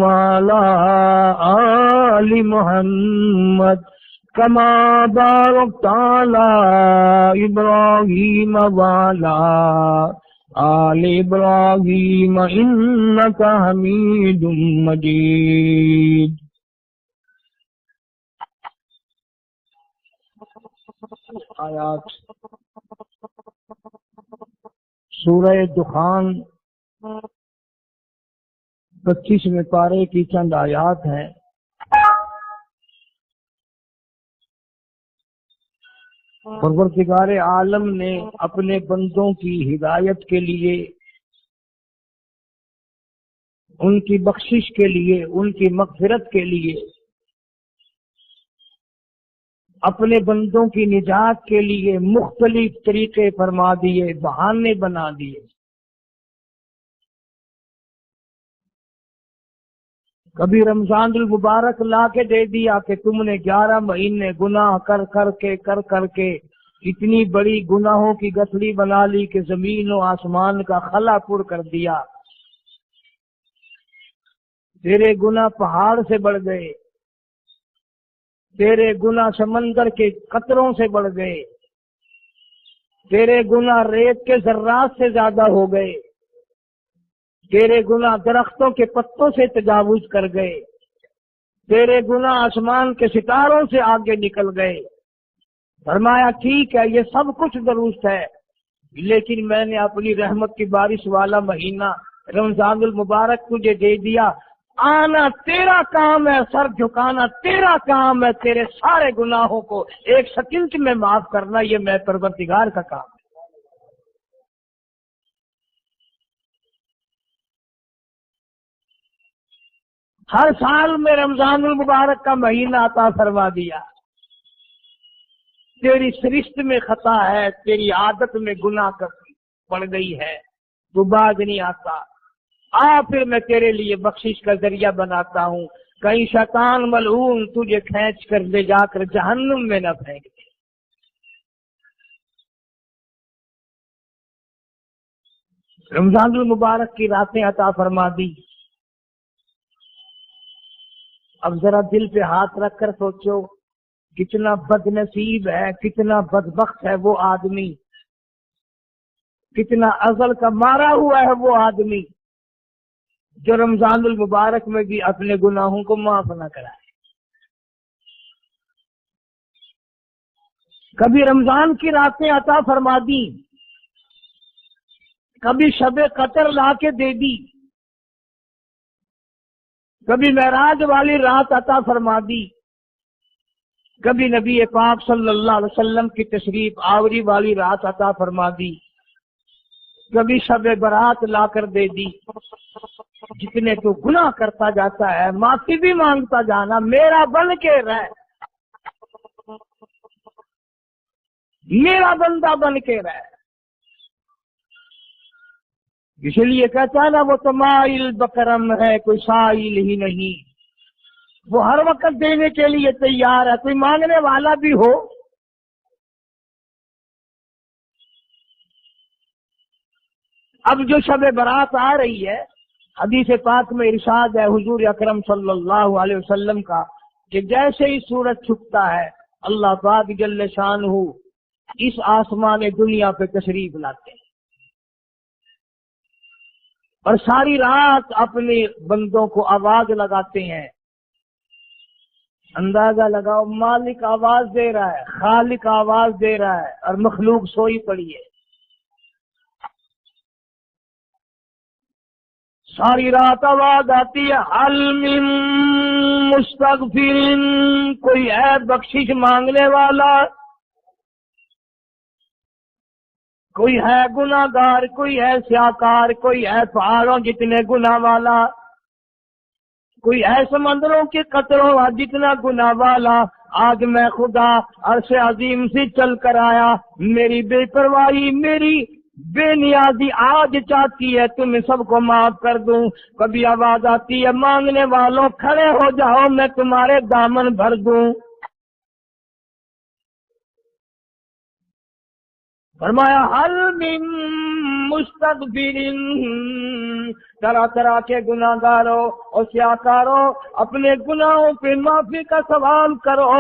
وعلى آل محمد كما باركت على إبراهيم وعلى آل إبراهيم إنك حميد مجيد. آیات سورہ دخان 25ویں پارے کی چند آیات ہیں. پروردگار عالم نے اپنے بندوں کی ہدایت کے لیے، ان کی بخشش کے لیے، ان کی مغفرت کے لیے، اپنے بندوں کی نجات کے لیے مختلف طریقے فرما دیے، بہانے بنا دیے. کبھی رمضان المبارک لا کے دے دیا کہ تم نے 11 مہینے گناہ کر کر کے اتنی بڑی گناہوں کی گٹھڑی بنا لی کہ زمین و آسمان کا خلا پر کر دیا. تیرے گناہ پہاڑ سے بڑھ گئے، تیرے گناہ سمندر کے قطروں سے بڑھ گئے، تیرے گناہ ریت کے ذرات سے زیادہ ہو گئے، تیرے گناہ درختوں کے پتوں سے تجاوز کر گئے، تیرے گناہ آسمان کے ستاروں سے آگے نکل گئے. فرمایا ٹھیک ہے، یہ سب کچھ درست ہے، لیکن میں نے اپنی رحمت کی بارش والا مہینہ رمضان المبارک تجھے دے دیا. آنا تیرا کام ہے، سر جھکانا تیرا کام ہے، تیرے سارے گناہوں کو ایک سیکنڈ میں معاف کرنا یہ میں پروردگار کا کام ہے. ہر سال میں رمضان المبارک کا مہینہ عطا فرما دیا. تیری سرشت میں خطا ہے، تیری عادت میں گناہ پڑ گئی ہے، تو باز نہیں آتا. پھر میں تیرے لیے بخشش کا ذریعہ بناتا ہوں، کہیں شیطان ملعون تجھے کھینچ کر لے جا کر جہنم میں نہ پھینک دے. رمضان المبارک کی راتیں عطا فرما دی. اب ذرا دل پہ ہاتھ رکھ کر سوچو، کتنا بد نصیب ہے، کتنا بدبخت ہے وہ آدمی، کتنا ازل کا مارا ہوا ہے وہ آدمی جو رمضان المبارک میں بھی اپنے گناہوں کو معاف نہ کرائے. کبھی رمضان کی راتیں عطا فرما دی، کبھی شب قدر لا کے دے دی، کبھی معراج والی رات عطا فرما دی، کبھی نبی پاک صلی اللہ علیہ وسلم کی تشریف آوری والی رات عطا فرما دی، کبھی شب برات لا کر دے دی. جتنے تو گناہ کرتا جاتا ہے معافی بھی مانگتا جانا، میرا بن کے رہ، میرا بندہ بن کے رہ. اس لیے کہتا ہے نا وہ تو مائل بکرم ہے، کوئی سائل ہی نہیں. وہ ہر وقت دینے کے لیے تیار ہے، کوئی مانگنے والا بھی ہو. اب جو شب برات آ رہی ہے، حدیث پاک میں ارشاد ہے حضور اکرم صلی اللہ علیہ وسلم کا کہ جیسے ہی سورج چھپتا ہے اللہ پاک جل شانہ اس آسمان دنیا پہ تشریف لاتے ہیں اور ساری رات اپنے بندوں کو آواز لگاتے ہیں. اندازہ لگاؤ، مالک آواز دے رہا ہے، خالق آواز دے رہا ہے اور مخلوق سوئی پڑی ہے. ساری رات آواز آتی ہے، حل من مستغفر، کوئی ہے بخشش مانگنے والا، کوئی ہے گناہ گار، کوئی ہے سیاکار، کوئی ہے پہاڑوں جتنے گناہ والا، کوئی ہے سمندروں کے قطروں جتنا گناہ والا. آج میں خدا عرش عظیم سے چل کر آیا، میری بے پرواہی، میری بے نیازی آج چاہتی ہے تمہیں سب کو معاف کر دوں. کبھی آواز آتی ہے مانگنے والوں کھڑے ہو جاؤ، میں تمہارے دامن بھر دوں. فرمایا حل من مستغفرین، طرح طرح کے گناہگاروں اور سیاکاروں اپنے گناہوں پہ معافی کا سوال کرو۔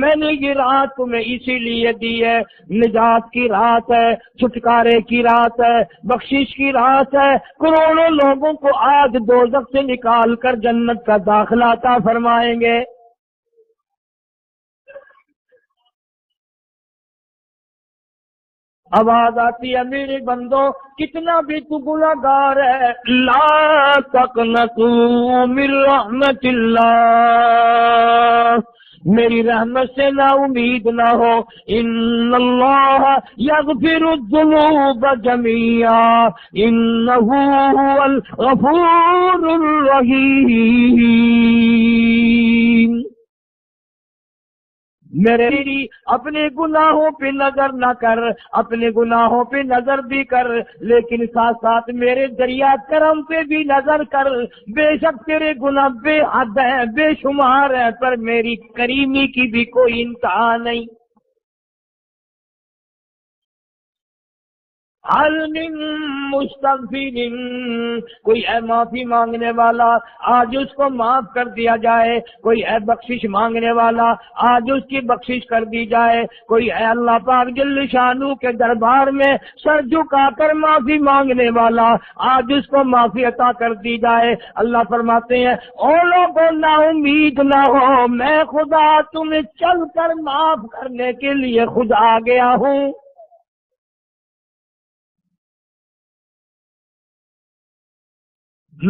میں نے یہ رات تمہیں اسی لیے دی ہے، نجات کی رات ہے، چھٹکارے کی رات ہے، بخشش کی رات ہے۔ کروڑوں لوگوں کو آج دوزخ سے نکال کر جنت کا داخلہ عطا فرمائیں گے۔ آواز آتی ہے میرے بندو کتنا بھی تو گناہگار ہے، لا تقنطوا من رحمت اللہ، میری رحمت سے نا امید نہ ہو۔ ان اللہ یغفر الذنوب جميعا انہ هو الغفور الرحیم۔ میرے اپنے گناہوں پہ نظر نہ کر، اپنے گناہوں پہ نظر بھی کر، لیکن ساتھ ساتھ میرے دریا کرم پہ بھی نظر کر۔ بے شک تیرے گناہ بے حد ہیں، بے شمار ہیں، پر میری کریمی کی بھی کوئی انتہا نہیں۔ حل من مستغفر، کوئی ہے معافی مانگنے والا، آج اس کو معاف کر دیا جائے۔ کوئی ہے بخشش مانگنے والا، آج اس کی بخشش کر دی جائے۔ کوئی ہے اللہ پاک جل شانو کے دربار میں سر جھکا کر معافی مانگنے والا، آج اس کو معافی عطا کر دی جائے۔ اللہ فرماتے ہیں او لوگوں نا امید نہ ہو، میں خدا تمہیں چل کر معاف کرنے کے لیے خود آ گیا ہوں۔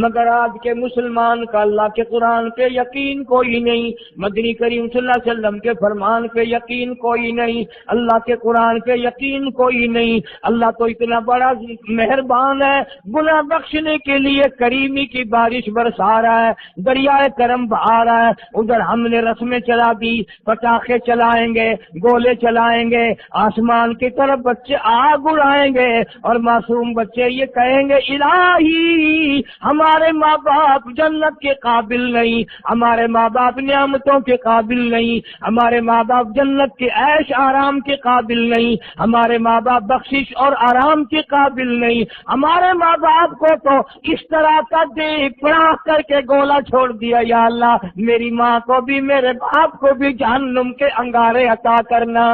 مگر آج کے مسلمان کا اللہ کے قرآن پہ یقین کوئی نہیں، مدنی کریم صلی اللہ علیہ وسلم کے فرمان پہ یقین کوئی نہیں، اللہ کے قرآن پہ یقین کوئی نہیں۔ اللہ تو اتنا بڑا مہربان ہے، گناہ بخشنے کے لیے کریمی کی بارش برسا رہا ہے، دریائے کرم بہا رہا ہے۔ ادھر ہم نے رسمیں چلا دی، پٹاخے چلائیں گے، گولے چلائیں گے، آسمان کی طرف بچے آگ اڑائیں گے، اور معصوم بچے یہ کہیں گے الہی ہمارے ماں باپ جنت کے قابل نہیں، ہمارے ماں باپ نعمتوں کے قابل نہیں، ہمارے ماں باپ جنت کے عیش آرام کے قابل نہیں، ہمارے ماں باپ بخشش اور آرام کے قابل نہیں، ہمارے ماں باپ کو تو اس طرح کا دے پڑا کر کے گولا چھوڑ دیا۔ یا اللہ میری ماں کو بھی میرے باپ کو بھی جہنم کے انگارے عطا کرنا۔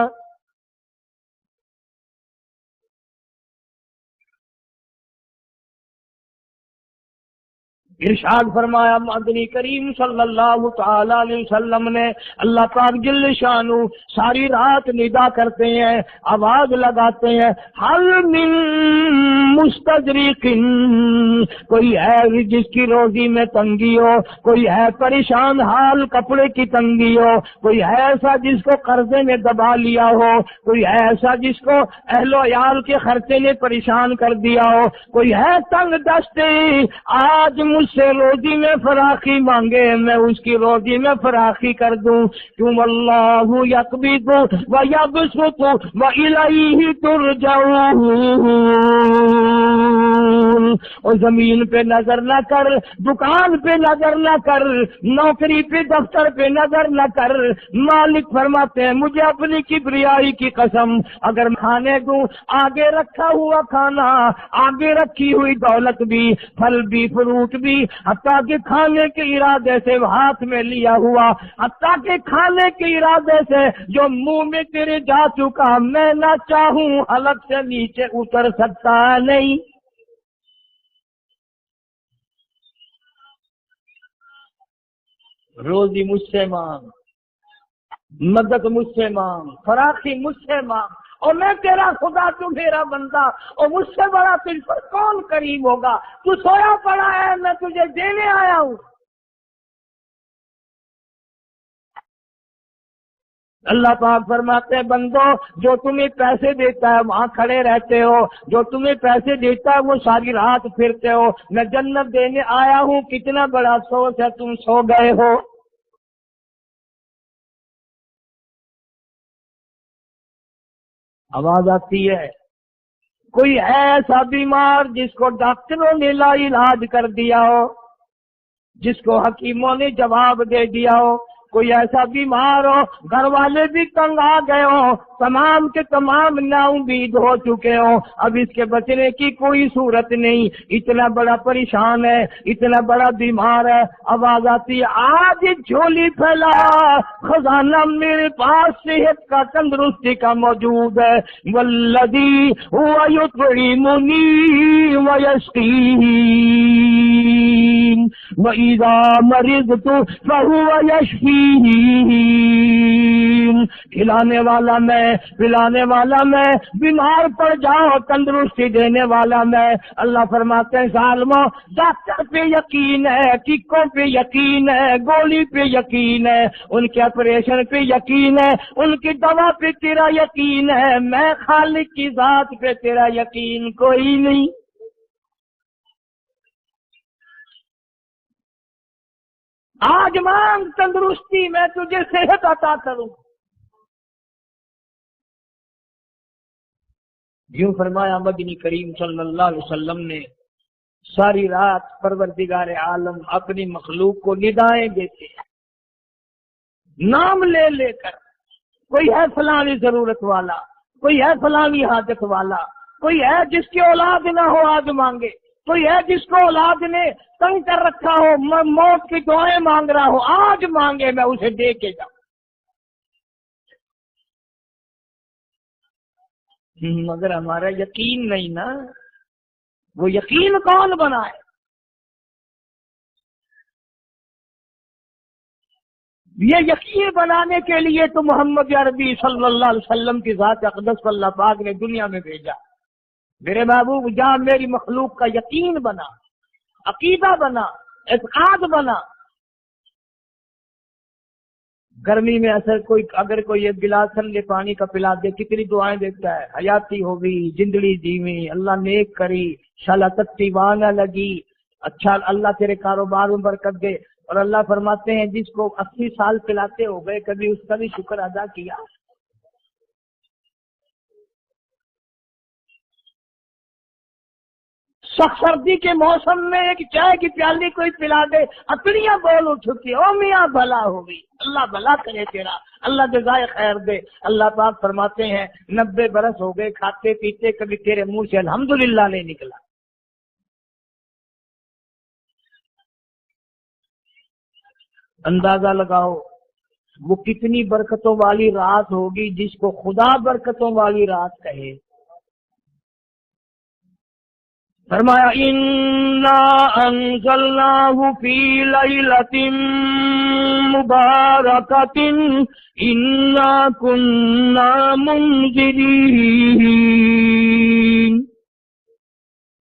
ارشاد فرمایا مدنی کریم صلی اللہ تعالی علیہ وسلم نے، اللہ پاک جل شانو ساری رات ندا کرتے ہیں، آواز لگاتے ہیں حل من مستدرک، کوئی ہے جس کی روزی میں تنگی ہو، کوئی ہے پریشان حال کپڑے کی تنگی ہو، کوئی ہے ایسا جس کو قرضے نے دبا لیا ہو، کوئی ہے ایسا جس کو اہل و عیال کے خرچے نے پریشان کر دیا ہو، کوئی ہے تنگ دستے، آج مجھ سے روزی میں فراخی مانگے، میں اس کی روزی میں فراخی کر دوں۔ کیوں اللہ یقبض و یبسط و الیہ ترجعون، اور زمین پہ نظر نہ کر، دکان پہ نظر نہ کر، نوکری پہ دفتر پہ نظر نہ کر۔ مالک فرماتے ہیں مجھے اپنی کبریائی کی قسم، اگر کھانے دوں آگے رکھا ہوا کھانا، آگے رکھی ہوئی دولت بھی، پھل بھی، فروٹ بھی، حتیٰ کہ کھانے کے ارادے سے ہاتھ میں لیا ہوا، حتیٰ کہ کھانے کے ارادے سے جو منہ میں تیرے جا چکا، میں نہ چاہوں حلق سے نیچے اتر سکتا نہیں۔ روزی مجھ سے مانگ، مدد مجھ سے مانگ، فراخی مجھ سے مانگ، اور میں تیرا خدا، تو میرا بندہ، اور مجھ سے بڑا تجھ پر کون قریب ہوگا؟ تو سویا پڑا ہے، میں تجھے دینے آیا ہوں۔ اللہ پاک فرماتے ہیں بندو جو تمہیں پیسے دیتا ہے وہاں کھڑے رہتے ہو، جو تمہیں پیسے دیتا ہے وہ ساری رات پھرتے ہو، میں جنت دینے آیا ہوں، کتنا بڑا افسوس ہے تم سو گئے ہو۔ آواز آتی ہے کوئی ہے ایسا بیمار جس کو ڈاکٹروں نے لا علاج کر دیا ہو، جس کو حکیموں نے جواب دے دیا ہو، کوئی ایسا بیمار ہو گھر والے بھی تنگ آ گئے ہو تمام کے تمام نا امید ہو چکے ہو اب اس کے بچنے کی کوئی صورت نہیں اتنا بڑا پریشان ہے اتنا بڑا بیمار ہے آواز آتی ہے آج جھولی پھیلا خزانہ میرے پاس صحت کا تندرستی کا موجود ہے والذی هو یطعمنی ویسقین وَإِذَا مَرِضْتُ فَهُوَ يَشْفِينِ کھلانے والا میں پلانے والا میں بیمار پڑ جاؤ تندرستی دینے والا میں اللہ فرماتے ہیں ظالموں ڈاکٹر پہ یقین ہے ٹیکوں پہ یقین ہے گولی پہ یقین ہے ان کے آپریشن پہ یقین ہے ان کی دوا پہ تیرا یقین ہے میں خالق کی ذات پہ تیرا یقین کوئی نہیں آج مانگ تندرستی میں تجھے صحت عطا کروں یوں فرمایا مدنی کریم صلی اللہ علیہ وسلم نے ساری رات پروردگار عالم اپنی مخلوق کو ندائیں دیتے نام لے لے کر کوئی ہے فلانی ضرورت والا کوئی ہے فلانی حاجت والا کوئی ہے جس کی اولاد نہ ہو آج مانگے کوئی ہے جس کو اولاد نے تنگ کر رکھا ہو موت کی دعائیں مانگ رہا ہو آج مانگے میں اسے دے کے جاؤں مگر ہمارا یقین نہیں نا وہ یقین کون بنائے یہ یقین بنانے کے لیے تو محمد عربی صلی اللہ علیہ وسلم کی ذات اقدس کو اللہ پاک نے دنیا میں بھیجا میرے محبوب جہاں میری مخلوق کا یقین بنا عقیدہ بنا اعتقاد بنا گرمی میں اگر کوئی ایک گلاس ٹھنڈے پانی کا پلا دے کتنی دعائیں دیتا ہے حیاتی ہوگی زندگی جیوی اللہ نیک کری شالا تتی نہ لگی اچھا اللہ تیرے کاروبار میں برکت دے اور اللہ فرماتے ہیں جس کو 80 سال پلاتے ہو گئے کبھی اس کا بھی شکر ادا کیا سخت سردی کے موسم میں ایک چائے کی پیالی کوئی پلا دے اکڑیاں بول اٹھتی او میاں بھلا ہوگی اللہ بھلا کرے تیرا اللہ جزائے خیر دے اللہ پاک فرماتے ہیں 90 برس ہو گئے کھاتے پیتے کبھی تیرے منہ سے الحمدللہ نہیں نکلا اندازہ لگاؤ وہ کتنی برکتوں والی رات ہوگی جس کو خدا برکتوں والی رات کہے فرمایا انا انزلناہ فی لیلۃ مبارکۃ انا کننا منذرین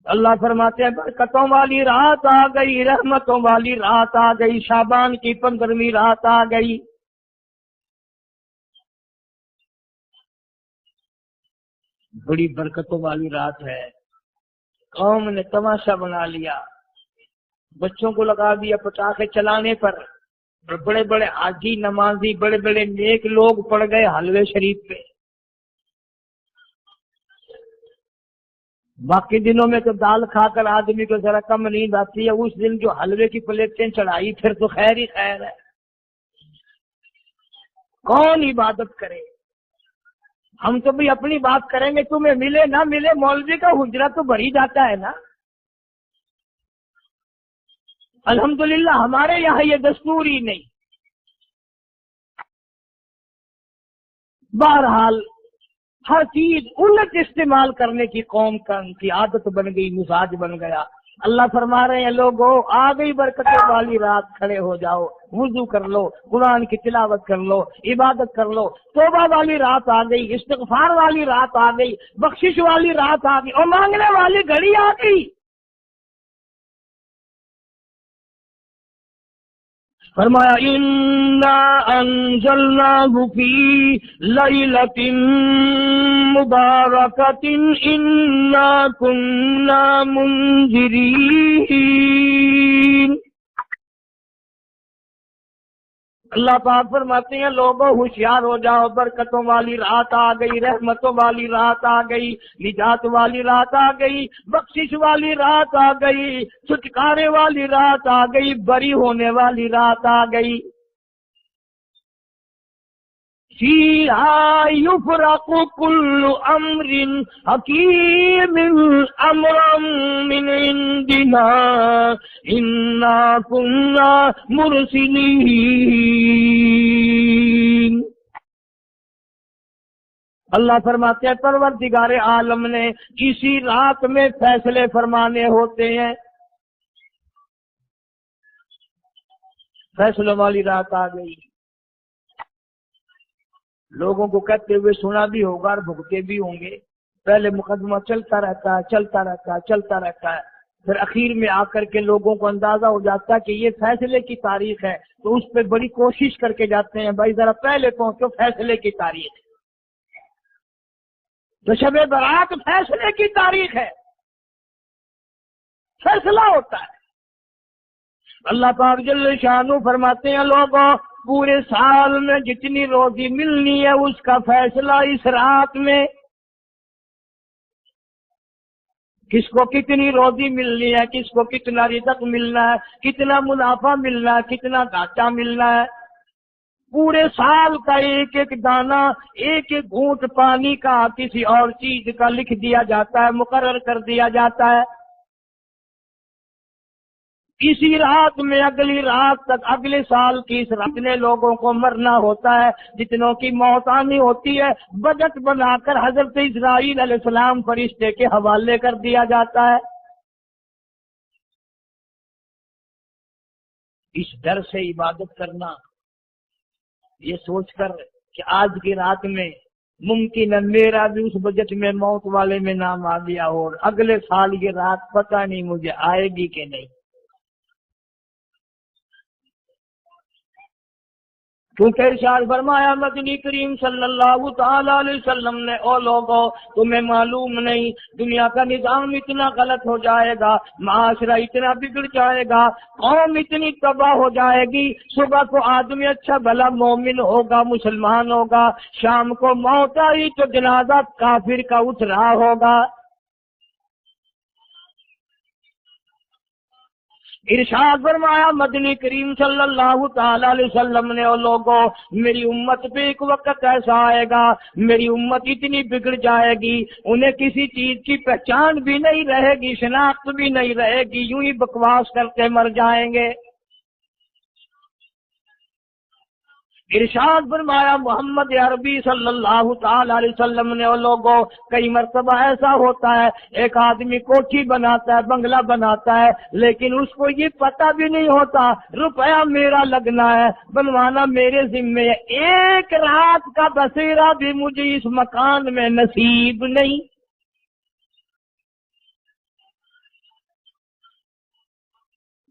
اللہ فرماتے ہیں برکتوں والی رات آ گئی رحمتوں والی رات آ گئی شعبان کی 15ویں رات آ گئی بڑی برکتوں والی رات ہے قوم نے تماشا بنا لیا بچوں کو لگا دیا پٹاخے چلانے پر بڑے بڑے حاجی نمازی بڑے بڑے نیک لوگ پڑ گئے حلوے شریف پہ باقی دنوں میں تو دال کھا کر آدمی کو ذرا کم نیند آتی ہے اس دن جو حلوے کی پلیٹیں چڑھائی پھر تو خیر ہی خیر ہے کون عبادت کرے ہم تو بھی اپنی بات کریں گے تمہیں ملے نہ ملے مولوی کا حجرہ تو بھر ہی جاتا ہے نا الحمدللہ ہمارے یہاں یہ دستور ہی نہیں بہرحال ہر چیز الٹ استعمال کرنے کی قوم کی عادت بن گئی مزاج بن گیا اللہ فرما رہے ہیں لوگوں آ گئی برکتوں والی رات کھڑے ہو جاؤ وضو کر لو قرآن کی تلاوت کر لو عبادت کر لو توبہ والی رات آ گئی استغفار والی رات آ گئی بخشش والی رات آ گئی اور مانگنے والی گھڑی آ گئی فرمایا انا انزلناہ فی لیلۃ مبارکۃ انا کننا منذرین اللہ پاک فرماتے ہیں لوگوں ہوشیار ہو جاؤ برکتوں والی رات آ گئی رحمتوں والی رات آ گئی نجات والی رات آ گئی بخشش والی رات آ گئی چھٹکارے والی رات آ گئی بری ہونے والی رات آ گئی فیہا یفرق کل امر حکیم امرا من عندنا انا کنا مرسلین۔ اللہ فرماتے ہیں پروردگار عالم نے کسی رات میں فیصلے فرمانے ہوتے ہیں۔ فیصلوں والی رات آ گئی، لوگوں کو کہتے ہوئے سنا بھی ہوگا اور بھگتے بھی ہوں گے۔ پہلے مقدمہ چلتا رہتا ہے چلتا رہتا ہے چلتا رہتا ہے، پھر اخیر میں آ کر کے لوگوں کو اندازہ ہو جاتا ہے کہ یہ فیصلے کی تاریخ ہے، تو اس پہ بڑی کوشش کر کے جاتے ہیں بھائی ذرا پہلے پہنچو، فیصلے کی تاریخ ہے۔ تو شب برات فیصلے کی تاریخ ہے، فیصلہ ہوتا ہے۔ اللہ پاک جل شانہ فرماتے ہیں لوگوں پورے سال میں جتنی روزی ملنی ہے اس کا فیصلہ اس رات میں، کس کو کتنی روزی ملنی ہے، کس کو کتنا رزق ملنا ہے، کتنا منافع ملنا ہے، کتنا گھاٹا ملنا ہے، پورے سال کا ایک ایک دانہ، ایک ایک گھونٹ پانی کا، کسی اور چیز کا لکھ دیا جاتا ہے، مقرر کر دیا جاتا ہے۔ اسی رات میں اگلی رات تک، اگلے سال کی اس رات میں لوگوں کو مرنا ہوتا ہے، جتنوں کی موت آنی ہوتی ہے بجٹ بنا کر حضرت اسرائیل علیہ السلام فرشتے کے حوالے کر دیا جاتا ہے۔ اس ڈر سے عبادت کرنا، یہ سوچ کر کہ آج کی رات میں ممکن ہے میرا بھی اس بجٹ میں موت والے میں نام آ گیا ہو، اور اگلے سال یہ رات پتہ نہیں مجھے آئے گی کہ نہیں، کیونکہ ارشاد فرمایا مدنی کریم صلی اللہ تعالی علیہ وسلم نے، او لوگوں تمہیں معلوم نہیں دنیا کا نظام اتنا غلط ہو جائے گا، معاشرہ اتنا بگڑ جائے گا، قوم اتنی تباہ ہو جائے گی، صبح کو آدمی اچھا بھلا مومن ہوگا، مسلمان ہوگا، شام کو موت آئی تو جنازہ کافر کا اٹھ رہا ہوگا۔ ارشاد فرمایا مدنی کریم صلی اللہ تعالی علیہ وسلم نے، او لوگوں میری امت پہ ایک وقت ایسا آئے گا، میری امت اتنی بگڑ جائے گی انہیں کسی چیز کی پہچان بھی نہیں رہے گی، شناخت بھی نہیں رہے گی، یوں ہی بکواس کرتے مر جائیں گے۔ ارشاد فرمایا محمد عربی صلی اللہ تعالی علیہ وسلم نے، اور لوگوں کئی مرتبہ ایسا ہوتا ہے ایک آدمی کوٹھی بناتا ہے، بنگلہ بناتا ہے، لیکن اس کو یہ پتہ بھی نہیں ہوتا روپیہ میرا لگنا ہے، بنوانا میرے ذمے ہے، ایک رات کا بسیرا بھی مجھے اس مکان میں نصیب نہیں۔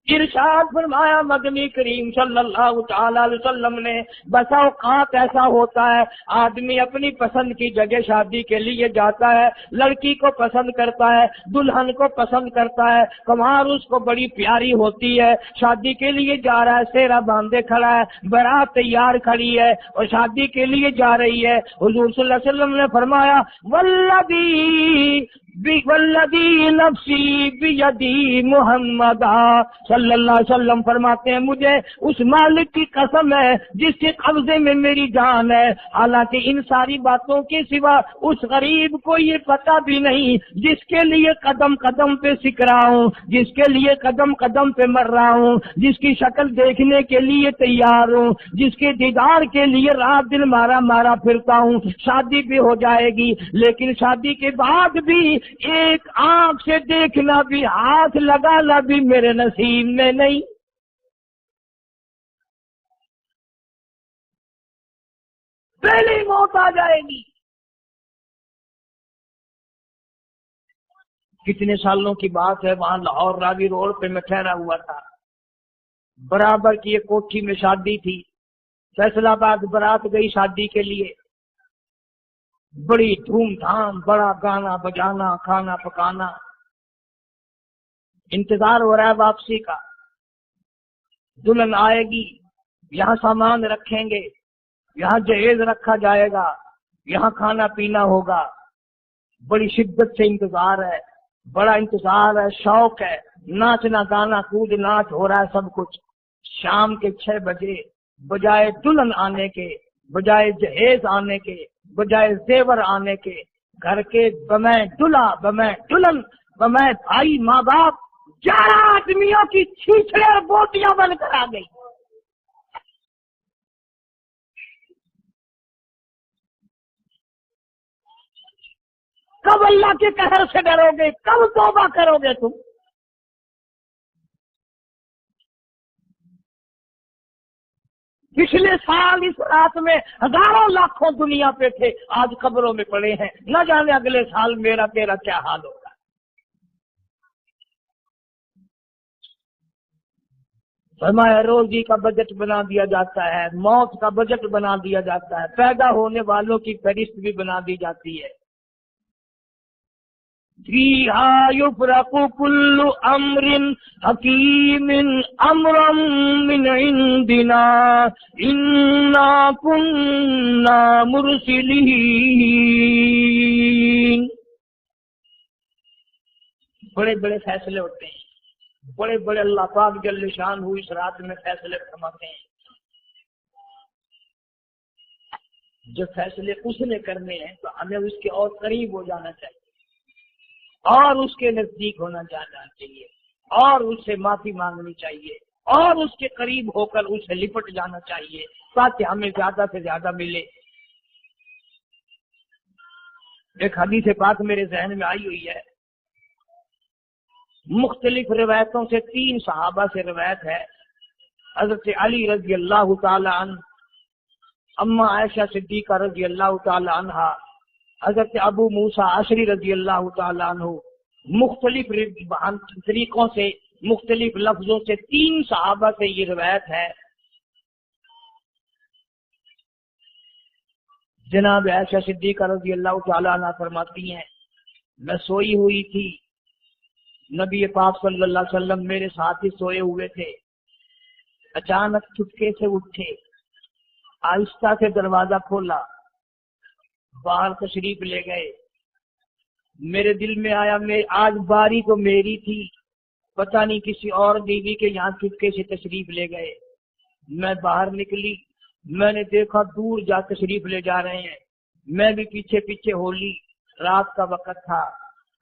ارشاد فرمایا مدنی کریم صلی اللہ تعالی علیہ وسلم نے، بسا اوقات ایسا ہوتا ہے آدمی اپنی پسند کی جگہ شادی کے لیے جاتا ہے، لڑکی کو پسند کرتا ہے، دلہن کو پسند کرتا ہے، کمار اس کو بڑی پیاری ہوتی ہے، شادی کے لیے جا رہا ہے، سہرا باندھے کھڑا ہے، بارات تیار کھڑی ہے اور شادی کے لیے جا رہی ہے۔ حضور صلی اللہ علیہ وسلم نے فرمایا والذی نفسی بیدی محمد صلی اللہ علیہ وسلم فرماتے ہیں مجھے اس مالک کی قسم ہے جس کے قبضے میں میری جان ہے، حالانکہ ان ساری باتوں کے سوا اس غریب کو یہ پتہ بھی نہیں جس کے لیے قدم قدم پہ سیکھ رہا ہوں، جس کے لیے قدم قدم پہ مر رہا ہوں، جس کی شکل دیکھنے کے لیے تیار ہوں، جس کے دیدار کے لیے رات دن مارا مارا پھرتا ہوں۔ شادی بھی ہو جائے گی لیکن شادی کے بعد بھی ایک آنکھ سے دیکھنا بھی، ہاتھ لگانا بھی میرے نصیب میں نہیں۔ پہلے ہی موت آ جائے گی۔ کتنے سالوں کی بات ہے، وہاں لاہور راوی روڈ پہ میں ٹھہرا ہوا تھا، برابر کی ایک کوٹھی میں شادی تھی، فیصلہ آباد برات گئی شادی کے لیے، بڑی دھوم دھام، بڑا گانا بجانا، کھانا پکانا، انتظار ہو رہا ہے واپسی کا، دلہن آئے گی، یہاں سامان رکھیں گے، یہاں جہیز رکھا جائے گا، یہاں کھانا پینا ہوگا، بڑی شدت سے انتظار ہے، بڑا انتظار ہے، شوق ہے، ناچنا گانا کود ناچ ہو رہا ہے سب کچھ۔ شام کے 6 بجے بجائے دلہن آنے کے بجائے جہیز آنے کے، بجائے زیور آنے کے، گھر کے بمیں دلہا، بمیں دلہن، بمیں بھائی ماں باپ 11 آدمیوں کی چھیچڑے اور بوٹیاں بن کر آ گئی۔ کب اللہ کے قہر سے ڈرو گے؟ کب توبہ کرو گے تم؟ پچھلے سال اس رات میں ہزاروں لاکھوں دنیا پہ تھے، آج قبروں میں پڑے ہیں، نہ جانے اگلے سال میرا تیرا کیا حال ہوگا۔ فرمایا روزی کا بجٹ بنا دیا جاتا ہے، موت کا بجٹ بنا دیا جاتا ہے، پیدا ہونے والوں کی فہرست بھی بنا دی جاتی ہے۔ فیہا یفرق کل امر حکیم امرا من عندنا انا کننا مرسلین۔ بڑے بڑے فیصلے ہوتے ہیں، بڑے بڑے اللہ پاک جل شان اس رات میں فیصلے فرماتے ہیں۔ جب فیصلے اس نے کرنے ہیں تو ہمیں اس کے اور قریب ہو جانا چاہیے، اور اس کے نزدیک ہونا جانا چاہیے، اور اس سے معافی مانگنی چاہیے، اور اس کے قریب ہو کر اس سے لپٹ جانا چاہیے تاکہ ہمیں زیادہ سے زیادہ ملے۔ ایک حدیث پاک میرے ذہن میں آئی ہوئی ہے، مختلف روایتوں سے 3 صحابہ سے روایت ہے، حضرت علی رضی اللہ تعالی عنہ، اما عائشہ صدیقہ رضی اللہ تعالی عنہا، حضرت ابو موسیٰ اشعری رضی اللہ تعالی عنہ، مختلف طریقوں سے، مختلف لفظوں سے 3 صحابہ سے یہ روایت ہے۔ جناب عائشہ صدیقہ رضی اللہ تعالی عنہ فرماتی ہیں، میں سوئی ہوئی تھی، نبی پاک صلی اللہ علیہ وسلم میرے ساتھ ہی سوئے ہوئے تھے، اچانک چپکے سے اٹھے، آہستہ سے دروازہ کھولا، باہر تشریف لے گئے۔ میرے دل میں آیا میں آج باری تو میری تھی، پتہ نہیں کسی اور بیوی کے یہاں چپکے سے تشریف لے گئے۔ میں باہر نکلی، میں نے دیکھا دور جا تشریف لے جا رہے ہیں، میں بھی پیچھے پیچھے ہو لی۔ رات کا وقت تھا،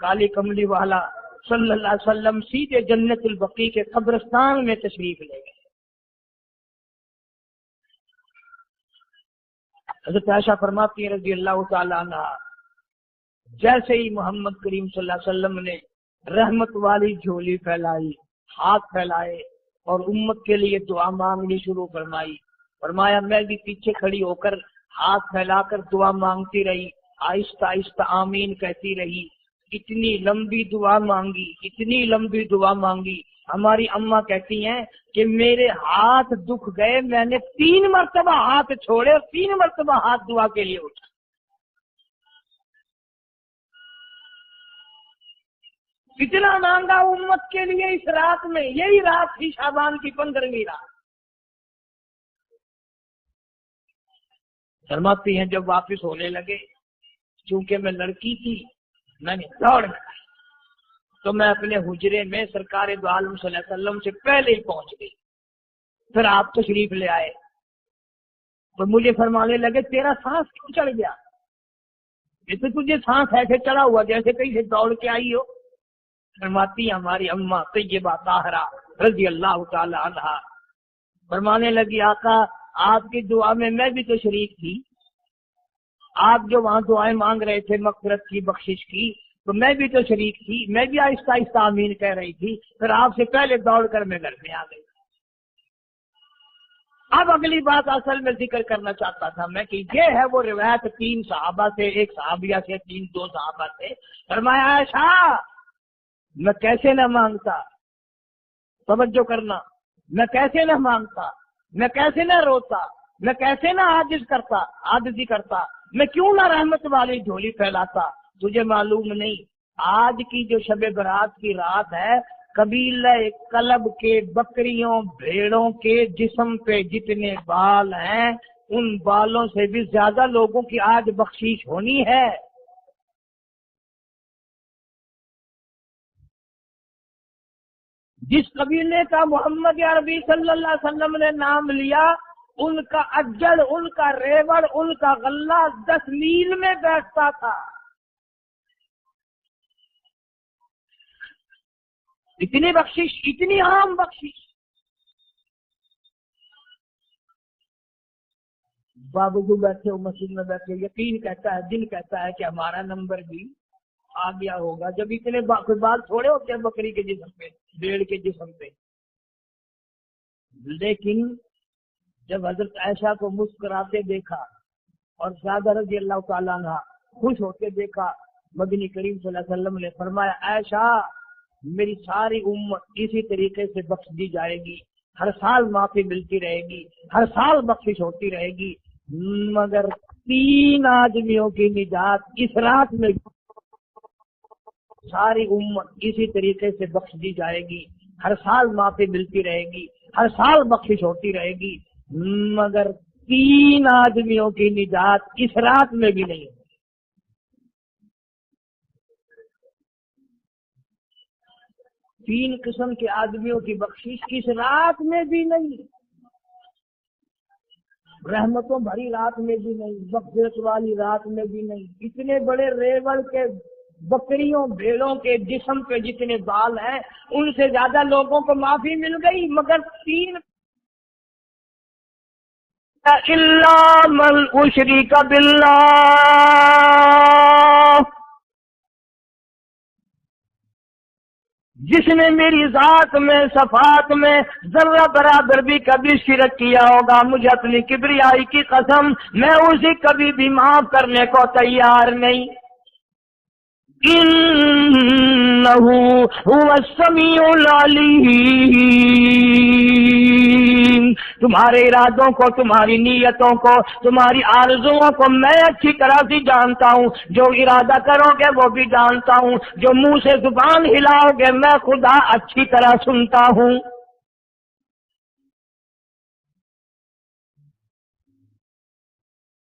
کالی کملی والا صلی اللہ علیہ وسلم سیدھے جنت البقیع کے قبرستان میں تشریف لے گئے۔ حضرت عائشہ فرماتی ہیں رضی اللہ تعالی عنہ، جیسے ہی محمد کریم صلی اللہ علیہ وسلم نے رحمت والی جھولی پھیلائی، ہاتھ پھیلائے اور امت کے لیے دعا مانگنی شروع فرمائی، فرمایا میں بھی پیچھے کھڑی ہو کر ہاتھ پھیلا کر دعا مانگتی رہی، آہستہ آہستہ آمین کہتی رہی۔ اتنی لمبی دعا مانگی، اتنی لمبی دعا مانگی، ہماری اماں کہتی ہیں کہ میرے ہاتھ دکھ گئے، میں نے 3 مرتبہ ہاتھ چھوڑے اور 3 مرتبہ ہاتھ دعا کے لیے اٹھا۔ اتنا مانگا امت کے لیے اس رات میں، یہی رات تھی شعبان کی 15ویں رات۔ فرماتی ہیں جب واپس ہونے لگے، چونکہ میں لڑکی تھی، میں نے دوڑ لگائی تو میں اپنے حجرے میں سرکار دو عالم صلی اللہ علیہ وسلم سے پہلے ہی پہنچ گئی۔ پھر آپ تشریف لے آئے تو مجھے فرمانے لگے تیرا سانس کیوں چڑھ گیا؟ جیسے تجھے سانس ایسے چڑھا ہوا جیسے کہیں سے دوڑ کے آئی ہو۔ فرماتی ہماری اماں طیبہ طاہرہ رضی اللہ تعالی عنہا، فرمانے لگی آقا آپ کی دعا میں بھی تو شریک تھی، آپ جو وہاں دعائیں مانگ رہے تھے مغفرت کی، بخشش کی، تو میں بھی تو شریک تھی، میں بھی آہستہ آہستہ آمین کہہ رہی تھی، پھر آپ سے پہلے دوڑ کر میں گھر میں آ گئی۔ اب اگلی بات اصل میں ذکر کرنا چاہتا تھا میں کہ یہ ہے وہ روایت 3 صحابہ سے، ایک صحابیہ سے، 2 صحابہ سے۔ فرمایا عائشہ میں کیسے نہ مانگتا، توجہ کرنا، میں کیسے نہ مانگتا، میں کیسے نہ روتا، میں کیسے نہ عاجزی کرتا، میں کیوں نہ رحمت والی جھولی پھیلاتا۔ تجھے معلوم نہیں آج کی جو شب برات کی رات ہے، قبیلہ کلب کے بکریوں بھیڑوں کے جسم پہ جتنے بال ہیں ان بالوں سے بھی زیادہ لوگوں کی آج بخشش ہونی ہے۔ جس قبیلے کا محمد عربی صلی اللہ علیہ وسلم نے نام لیا ان کا اجڑ، ان کا ریوڑ، ان کا غلہ 10 میل میں بیٹھتا تھا. اتنی بخشش، اتنی عام بخشش. بابو جو بیٹھے ہو مسجد میں بیٹھے، یقین کہتا ہے، دل کہتا ہے کہ ہمارا نمبر بھی آ گیا ہوگا. جب اتنے کوئی بال تھوڑے ہوتے ہیں بکری کے جسم پہ، بھیڑ کے جسم پہ. لیکن جب حضرت عائشہ کو مسکراتے دیکھا اور زیادہ رضی اللہ تعالیٰ عنہ خوش ہوتے دیکھا، مدنی کریم صلی اللہ علیہ وسلم نے فرمایا عائشہ میری ساری امت اسی طریقے سے بخش دی جائے گی، ہر سال معافی ملتی رہے گی، ہر سال بخشش ہوتی رہے گی، مگر 3 آدمیوں کی نجات اس رات میں ساری امت اسی طریقے سے بخش دی جائے گی، ہر سال معافی ملتی رہے گی، ہر سال بخشش ہوتی رہے گی، مگر 3 آدمیوں کی نجات اس رات میں بھی نہیں. 3 قسم کے آدمیوں کی بخشش کس رات میں بھی نہیں، رحمتوں بھری رات میں بھی نہیں، بخشش والی رات میں بھی نہیں. اتنے بڑے ریوڑ کے بکریوں بھیڑوں کے جسم پہ جتنے بال ہیں ان سے زیادہ لوگوں کو معافی مل گئی، مگر 3 الا من اشرک باللہ، جس نے میری ذات میں صفات میں ذرہ برابر بھی کبھی شرک کیا ہوگا، مجھے اپنی کبریائی کی قسم میں اسے کبھی بھی معاف کرنے کو تیار نہیں. انہ هو السمیع العلیم، تمہارے ارادوں کو، تمہاری نیتوں کو، تمہاری آرزوؤں کو میں اچھی طرح سے جانتا ہوں. جو ارادہ کرو گے وہ بھی جانتا ہوں، جو منہ سے زبان ہلاؤ گے میں خدا اچھی طرح سنتا ہوں.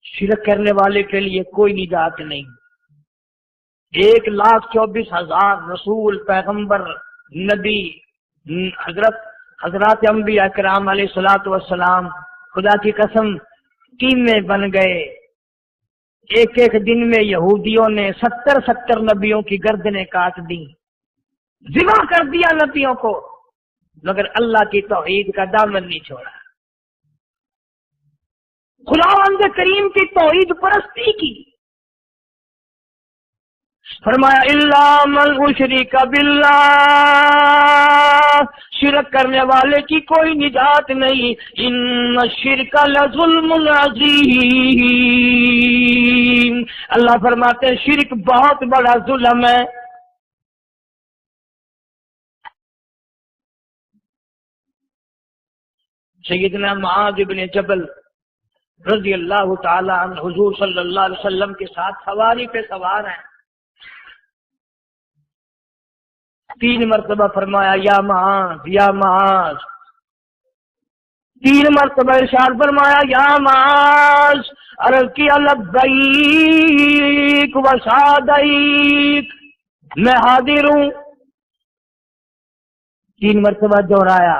شرک کرنے والے کے لیے کوئی نجات نہیں. 1,24,000 رسول، پیغمبر، نبی، حضرات انبیاء کرام علیہ الصلوۃ والسلام خدا کی قسم کینے بن گئے. ایک دن میں یہودیوں نے 70 نبیوں کی گردنیں کاٹ دی، ذبح کر دیا نبیوں کو، مگر اللہ کی توحید کا دامن نہیں چھوڑا، خداوند کریم کی توحید پرستی کی. فرمایا الا من اشرک باللہ، شرک کرنے والے کی کوئی نجات نہیں. ان الشرک لظلم عظیم، اللہ فرماتے ہیں شرک بہت بڑا ظلم ہے. سیدنا معاذ بن جبل رضی اللہ تعالی عنہ حضور صلی اللہ علیہ وسلم کے ساتھ سواری پہ سوار ہیں. 3 مرتبہ فرمایا یا معاذ یا معاذ، 3 مرتبہ ارشاد فرمایا یا معاذ، عرض کیا لبیک و سعدیک، میں حاضر ہوں. 3 مرتبہ دہرایا،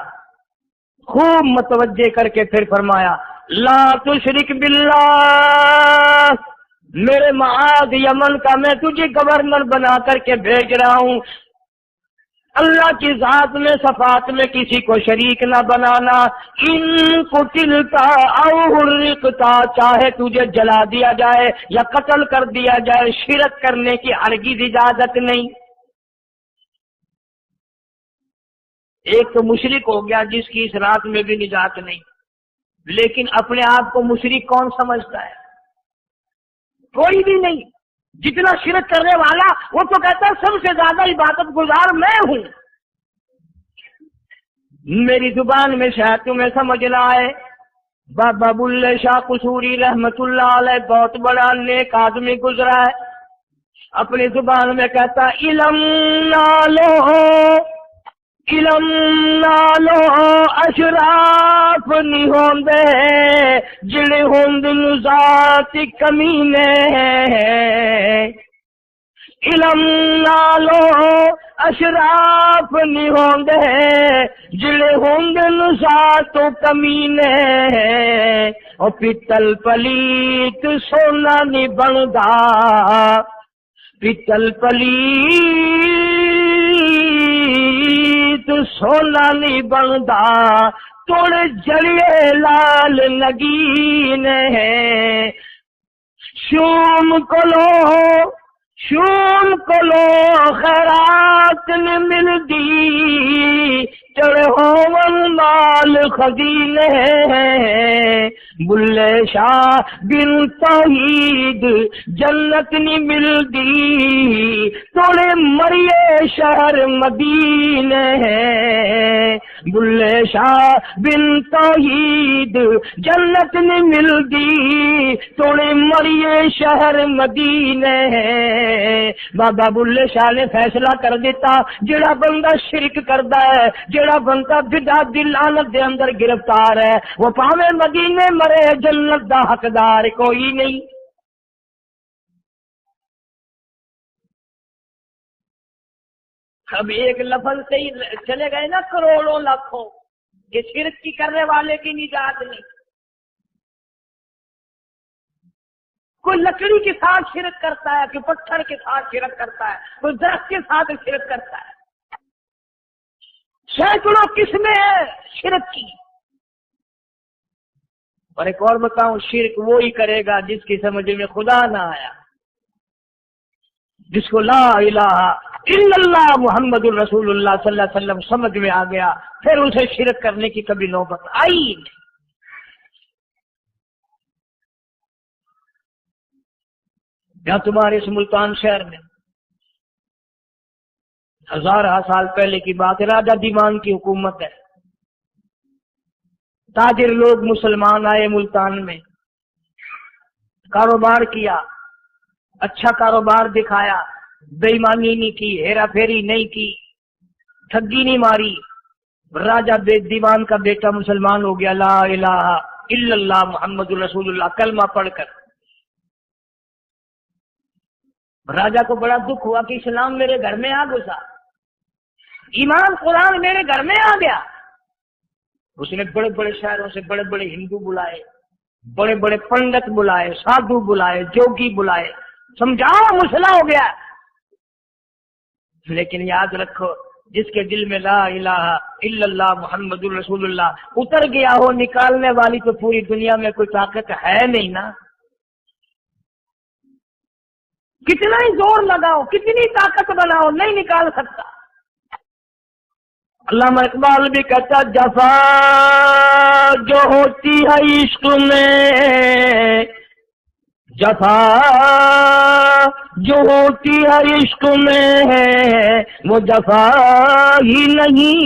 خوب متوجہ کر کے پھر فرمایا لا تشرک باللہ، میرے معاذ یمن کا میں تجھے گورنر بنا کر کے بھیج رہا ہوں، اللہ کی ذات میں صفات میں کسی کو شریک نہ بنانا. ان قتلتا او حرقتا، چاہے تجھے جلا دیا جائے یا قتل کر دیا جائے، شرک کرنے کی ہرگز اجازت نہیں. ایک تو مشرک ہو گیا جس کی اس رات میں بھی نجات نہیں، لیکن اپنے آپ کو مشرک کون سمجھتا ہے؟ کوئی بھی نہیں. جتنا شرک کرنے والا وہ تو کہتا ہے سب سے زیادہ عبادت گزار میں ہوں. میری زبان میں شاید تمہیں سمجھ نہ آئے، بابا بلے شاہ قصوری رحمت اللہ علیہ بہت بڑا نیک آدمی گزرا ہے، اپنی زبان میں کہتا علم نالو اشراف نہیں ہوندے جڑے ہوندن ذات کمینے، علم نالو اشراف نہیں ہوندے جڑے ہوندن ذات کمینے، او پیتل پلیت سونا نہیں بندا پیتل پلیت سونا نہیں بندا توڑ جڑیے لال نگین ہے شوم کلو خیرات نے ملدی چڑے ہون مال خزینے بلے شاہ بن توحید جنت نہیں ملدی توڑے مریے شہر مدینے بلے شاہ بن توحید جنت نہیں ملدی توڑے مریے شہر مدینے بابا بلے شاہ نے فیصلہ کر دیتا جڑا بندہ شرک کردا ہے جڑا بندہ بدعت دی لعنت دے اندر گرفتار ہے وہ پاویں مدینے مرے جنت دا حقدار کوئی نہیں. اب ایک لفظ سے ہی چلے گئے نا کروڑوں لاکھوں کہ شرک کی کرنے والے کی نجات نہیں. کوئی لکڑی کے ساتھ شرک کرتا ہے کوئی پتھر کے ساتھ شرک کرتا ہے کوئی درخت کے ساتھ شرک کرتا ہے سینکڑوں قسمیں ہیں شرک کی. اور ایک اور بتاؤں شرک وہی کرے گا جس کی سمجھ میں خدا نہ آیا جس کو لا الہ الا اللہ محمد الرسول اللہ صلی اللہ علیہ وسلم سمجھ میں آ گیا پھر اسے شرک کرنے کی کبھی نوبت آئی نہیں. یہاں تمہارے اس ملتان شہر میں ہزارہ سال پہلے کی بات ہے راجہ دیوان کی حکومت ہے. تاجر لوگ مسلمان آئے ملتان میں کاروبار کیا اچھا کاروبار دکھایا بے ایمانی نہیں کی ہیرا پھیری نہیں کی ٹھگی نہیں ماری. راجہ دیوان کا بیٹا مسلمان ہو گیا لا الہ الا اللہ محمد رسول اللہ کلمہ پڑھ کر. راجہ کو بڑا دکھ ہوا کہ اسلام میرے گھر میں آ گھسا ایمان قرآن میرے گھر میں آ گیا. اس نے بڑے بڑے شہروں سے بڑے بڑے ہندو بلائے بڑے بڑے پنڈت بلائے سادھو بلائے جوگی بلائے سمجھاؤ مسئلہ ہو گیا. لیکن یاد رکھو جس کے دل میں لا الہ الا اللہ محمد الرسول اللہ اتر گیا ہو نکالنے والی تو پوری دنیا میں کوئی طاقت ہے نہیں نا. کتنا ہی زور لگاؤ کتنی طاقت بناؤ نہیں نکال سکتا. علامہ اقبال بھی کہتا جفا جو ہوتی ہے عشق میں جفا جو ہوتی ہے عشق میں وہ جفا ہی نہیں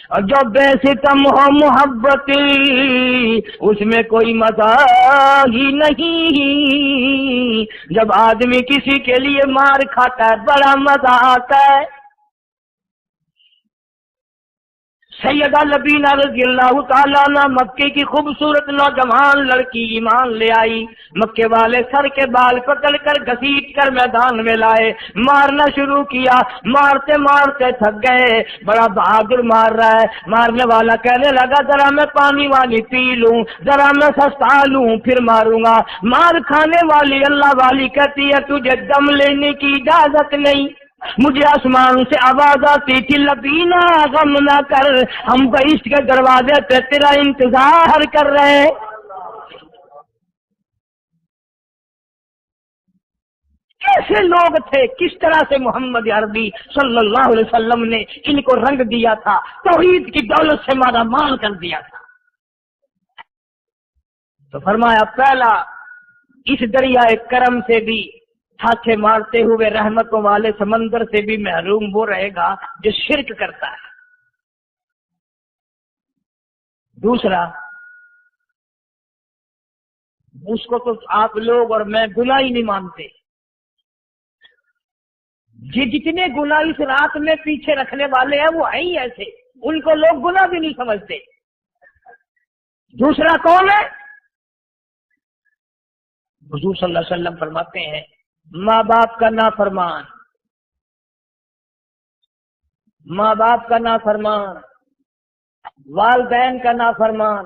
اور جو بے ستم ہو محبت اس میں کوئی مزہ ہی نہیں. جب آدمی کسی کے لیے مار کھاتا ہے بڑا مزہ آتا ہے. سیدہ لبینہ رضی اللہ تعالیٰ عنہ مکے کی خوبصورت نوجوان لڑکی ایمان لے آئی. مکے والے سر کے بال پکڑ کر گھسیٹ کر میدان میں لائے مارنا شروع کیا مارتے مارتے تھک گئے بڑا بہادر مار رہا ہے. مارنے والا کہنے لگا ذرا میں پانی وانی پی لوں ذرا میں سستا لوں پھر ماروں گا. مار کھانے والی اللہ والی کہتی ہے تجھے دم لینے کی اجازت نہیں. مجھے آسمان سے آواز آتی تھی لبینہ غم نہ کر ہم بہشت کے دروازے پہ تیرا انتظار کر رہے. کیسے لوگ تھے کس طرح سے محمد عربی صلی اللہ علیہ وسلم نے ان کو رنگ دیا تھا توحید کی دولت سے مالا مال کر دیا تھا. تو فرمایا پہلا اس دریائے کرم سے بھی ہاتھے مارتے ہوئے رحمتوں والے سمندر سے بھی محروم وہ رہے گا جو شرک کرتا ہے. دوسرا اس کو تو آپ لوگ اور میں گناہ ہی نہیں مانتے. جتنے گناہ اس رات میں پیچھے رکھنے والے ہیں وہ ہیں ہی ایسے ان کو لوگ گناہ بھی نہیں سمجھتے. دوسرا کون ہے؟ حضور صلی اللہ علیہ وسلم فرماتے ہیں ماں باپ کا نافرمان ماں باپ کا نافرمان والدین کا نافرمان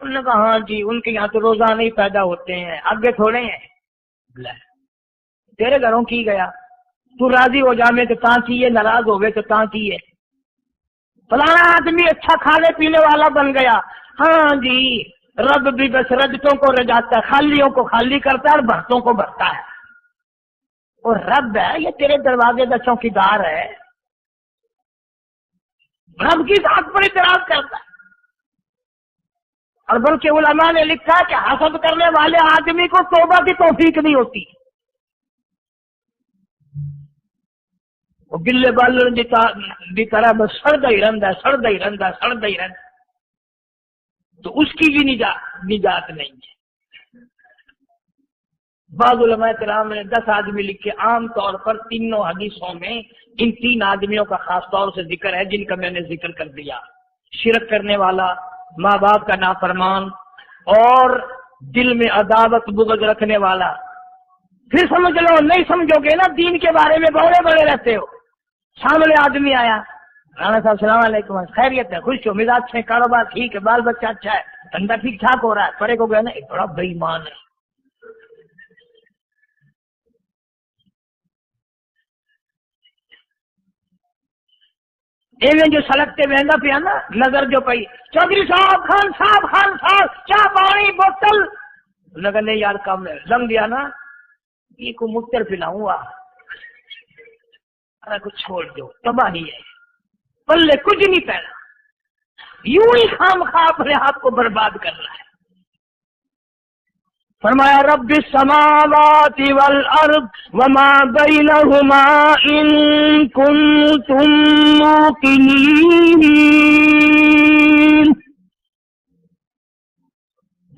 انہوں نے کہا ہاں جی ان کے یہاں تو روزانہ ہی پیدا ہوتے ہیں، آگے تھوڑے ہیں. تیرے گھروں کی گیا، تو راضی ہو جا میں تو تاں کی ہے، ناراض ہو گئے تو تاں کی ہے. فلانا آدمی اچھا کھانے پینے والا بن گیا، ہاں جی رب بھی بس رجتوں کو رجاتا ہے، خالیوں کو خالی کرتا ہے اور بھرتوں کو بھرتا ہے. اور رب ہے یہ تیرے دروازے کا چوکیدار ہے، رب کی ذات پر اعتراض کرتا ہے. اور بلکہ علماء نے لکھا کہ حسد کرنے والے آدمی کو توبہ کی توفیق نہیں ہوتی. وہ گلے بالن کی طرح بس سڑتا ہی رہتا ہے. تو اس کی بھی نجات نہیں ہے. بعض علماء کرام نے 10 آدمی لکھے. عام طور پر تینوں حدیثوں میں ان 3 آدمیوں کا خاص طور سے ذکر ہے جن کا میں نے ذکر کر دیا. شرک کرنے والا، ماں باپ کا نافرمان، اور دل میں عداوت بغض رکھنے والا. پھر سمجھ لو، نہیں سمجھو گے نا دین کے بارے میں بڑے رہتے ہو. سامنے آدمی آیا، رانا صاحب السلام علیکم، خیریت ہے، خوش ہو، مزاج سے، کاروبار ٹھیک ہے، بال بچہ اچھا ہے، دھندا ٹھیک ٹھاک ہو رہا ہے. پرے کو گیا نا ایک بڑا بے ایمان ہے. جو سڑکتے مہنگا پیا نا نظر جو پئی، چودھری صاحب، خان صاحب چاہ پانی بوتل لگا. نہیں یار کم ہے، لم دیا نا یہ کو مکتر پلاؤں گا، کچھ چھوڑ دو، تباہی ہے، پلے کچھ نہیں پہنا، یوں ہی خام خواہ اپنے آپ کو برباد کر رہا ہے. فرمایا رب السماوات والارض وما بینہما ان کنتم موقنین.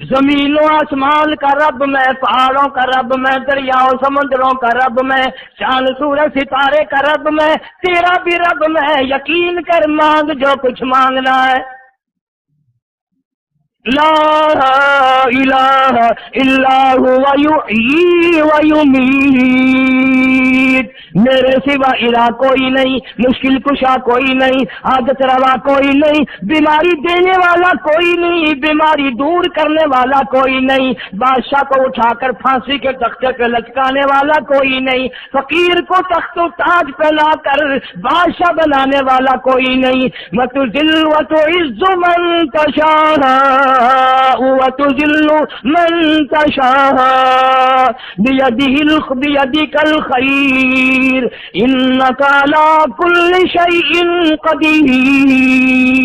زمین و آسمان کا رب میں، پہاڑوں کا رب میں، دریاؤں سمندروں کا رب میں، چاند سورج ستارے کا رب میں، تیرا بھی رب میں. یقین کر مانگ جو کچھ مانگنا ہے. لا الہ الا هو یحیی و یمیت. میرے سوا الہ کوئی نہیں، مشکل کشا کوئی نہیں، حاجت روا کوئی نہیں، بیماری دینے والا کوئی نہیں، بیماری دور کرنے والا کوئی نہیں، بادشاہ کو اٹھا کر پھانسی کے تختے پہ لٹکانے والا کوئی نہیں، فقیر کو تخت و تاج پہ لا کر بادشاہ بنانے والا کوئی نہیں. وتذل وتعز من تشاء وتذل من تشاء بيدك الخير إنك على كل شيء قدير.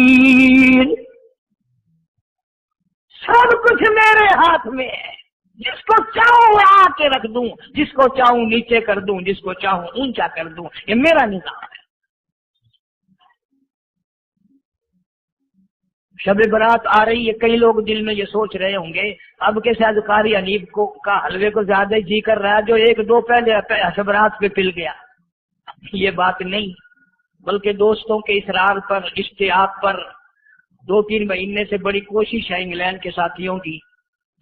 سب کچھ میرے ہاتھ میں ہے، جس کو چاہوں آ کے رکھ دوں، جس کو چاہوں نیچے کر دوں، جس کو چاہوں اونچا کر دوں. یہ میرا نظام ہے. شب برات آ رہی ہے، کئی لوگ دل میں یہ سوچ رہے ہوں گے اب کے شاید قاری حنیف کو کا حلوے کو زیادہ ہی جی کر رہا ہے جو 1-2 پہلے شب برات پہ پل گیا. یہ بات نہیں، بلکہ دوستوں کے اصرار پر، اشتیاق پر 2-3 مہینے سے بڑی کوشش ہے انگلینڈ کے ساتھیوں کی.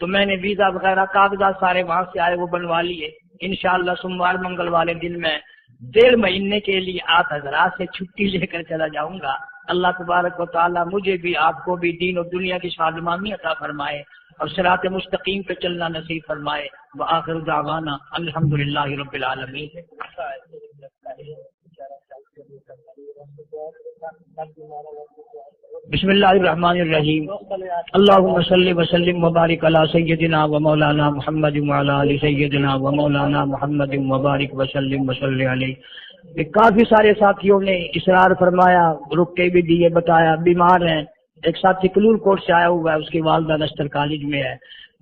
تو میں نے ویزا وغیرہ کاغذات سارے وہاں سے آئے وہ بنوا لیے. انشاءاللہ سوموار منگل والے دن میں 1.5 مہینے کے لیے آپ حضرات سے چھٹی لے کر چلا جاؤں گا. اللہ تبارک و تعالی مجھے بھی آپ کو بھی دین اور دنیا کی شادمانی عطا فرمائے اور صراط مستقیم پہ چلنا نصیب فرمائے. وآخر دعوانا الحمدللہ رب العالمین. بسم اللہ الرحمن الرحیم. اللہم صلی وسلم وبارک علی سیدنا و مولانا محمد وعلی آل سیدنا و مولانا محمد وبارک وسلم وصلی علیہ. کافی سارے ساتھیوں نے اصرار فرمایا، رک کے بھی دیے، بتایا بیمار ہیں. ایک ساتھی کلور کوٹ سے آیا ہوا ہے، اس کی والدہ نشتر کالج میں ہے،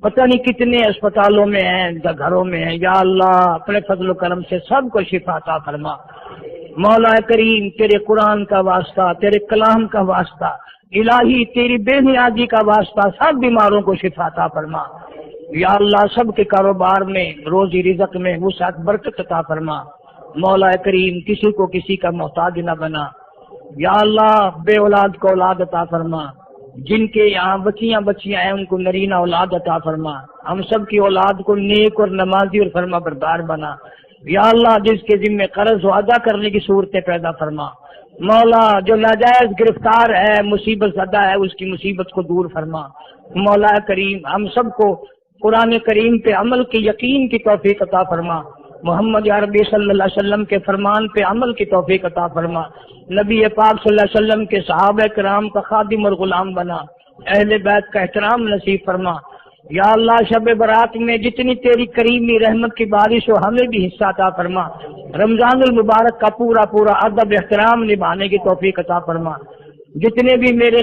پتہ نہیں کتنے اسپتالوں میں ہیں، گھروں میں ہیں. یا اللہ اپنے فضل و کرم سے سب کو شفا عطا فرما. مولا کریم تیرے قرآن کا واسطہ، تیرے کلام کا واسطہ، الہی تیری بے نیازی کا واسطہ سب بیماروں کو شفا عطا فرما. یا اللہ سب کے کاروبار میں، روزی رزق میں وسعت برکت عطا فرما. مولا کریم کسی کو کسی کا محتاج نہ بنا. یا اللہ بے اولاد کو اولاد عطا فرما. جن کے یہاں بچیاں ہیں ان کو نرینہ اولاد عطا فرما. ہم سب کی اولاد کو نیک اور نمازی اور فرما بردار بنا. یا اللہ جس کے ذمہ قرض ادا کرنے کی صورتیں پیدا فرما. مولا جو ناجائز گرفتار ہے، مصیبت زدہ ہے، اس کی مصیبت کو دور فرما۔ مولا کریم ہم سب کو قرآن کریم پہ عمل کی یقین کی توفیق عطا فرما، محمد عربی صلی اللہ علیہ وسلم کے فرمان پہ عمل کی توفیق عطا فرما، نبی پاک صلی اللہ علیہ وسلم کے صحابہ کرام کا خادم اور غلام بنا، اہل بیت کا احترام نصیب فرما۔ یا اللہ شب برات میں جتنی تیری کریمی رحمت کی بارش ہو ہمیں بھی حصہ عطا فرما، رمضان المبارک کا پورا ادب احترام نبھانے کی توفیق عطا فرما۔ جتنے بھی میرے